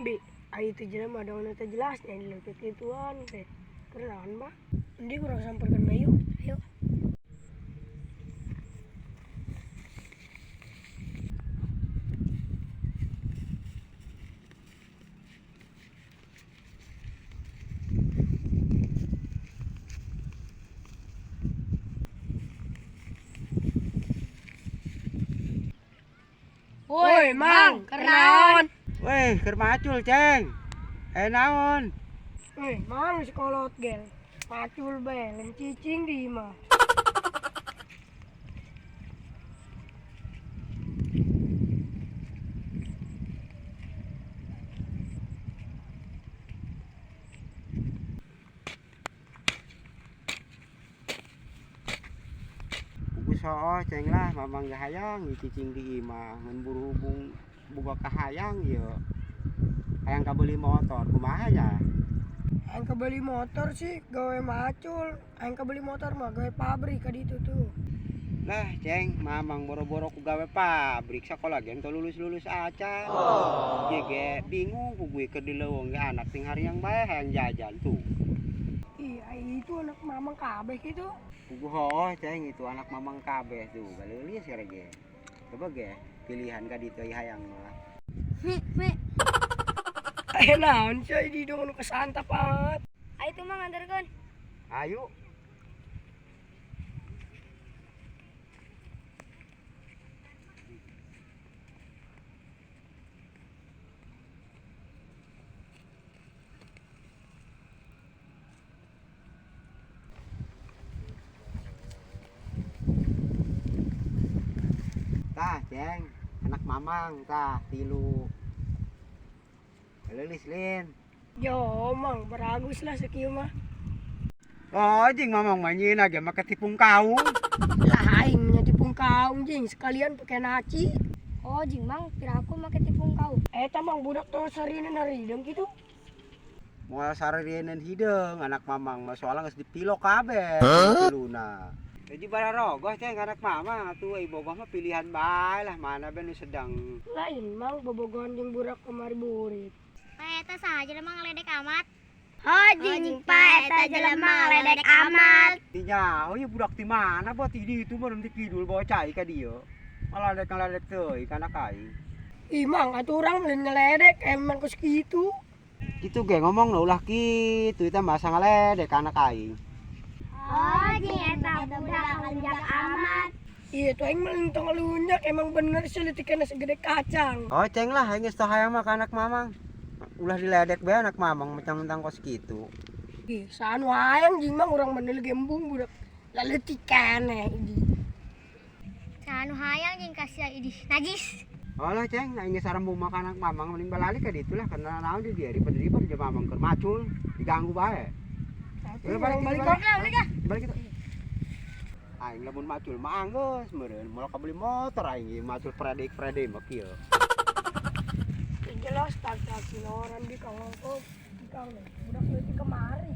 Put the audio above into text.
Bi, itu jelema ada neta jelasnya di leutik ituan teh. Keren Mbak. Nanti kurang samperkan Bayu. Ayo. Woi, Mang, kenaon? Weh, keur macul, Ceng. Naon? Woi, Mang sekolot gel. Macul bae, lem cicing di imah. Buku soo, Ceng lah, mamang gahayang cicing di imah. Ngan berhubung buka kahayang ya. Hayang kabeli motor, kumaha ya? Aing kebeli motor sih gawe macul. Aing kebeli motor mah gawe pabrik ka ditu tuh. Lah, Ceng, mamang boro-boro ku gawe pabrik sekolah geng teu lulus-lulus aca. Ge bingung ku gue keur di leuweung ge anak ting hari yang bae hayang jajan tuh. Iya, itu anak mamang kabeh gitu. Buku hooh, Ceng, itu anak mamang kabeh tuh. Galeulis ya ge. Coba ge pilihan ka ditu hayang mah. Ayo naon coy di dong nu kesantap banget. Ayo tuh Mang antarkeun. Ayo. Tah, Ceng, anak mamang tah tilu. Leulis Lin. Yo, Mang, beragus lah sakieu mah. Oh, jing mamang manyin aja make tipung kaung. Lah aing nya tipung kaung jing sekalian pakai naci. Oh jing Mang, piraku make tipung kau. Eta Mang budak teu sarina narideng kitu. Moal sareureun hideung anak mamang mah soalnya geus dipilok kabeh. Tiluna. Jadi bararogoh Ceng anak mamang atuh ai bogoh mah pilihan bae lah mana bae nu sedang. Lain Mang bobogohan jeung budak kamari burit. Eta saha jelema ngaledek amat. Oh Jing Pa eta jelema ngaledek amat. Tinya, oh ya budak di mana buat di itu mah di kidul bawa cai ka dieu. Malah ngaledek teuy ka anak aing. Ih Mang, atuh urang meureun ngeledek emang geus kitu. Kitu ge ngomong ulah kitu eta masa ngaledek ka anak aing. Oh jing eta budak ngelenjak amat. Iya tuh aing mah lintong ngelunjak emang bener sih leutikna segede kacang. Oh Ceng lah aing geus teu hayang mah ka anak mamang. Ulah diledek bae anak mamang macam mentang kos kitu. Ih, saan wayang jing Mang urang bener gembung budak laletikan ini. Sanu hayang jing kasih idih najis. Olah Ceng, aing geus sarembung makan anak mamang mending balik ka ditu lah karena naon di dieu ribet-ribet jeung mamang keur macul diganggu bae. Balik kita. Aing lamun macul mah anggeus meureun moal kabeli motor aing ieu macul prede mah kieu. Jelas tak orang di kangkong, di kangkong, budak leutik kemari.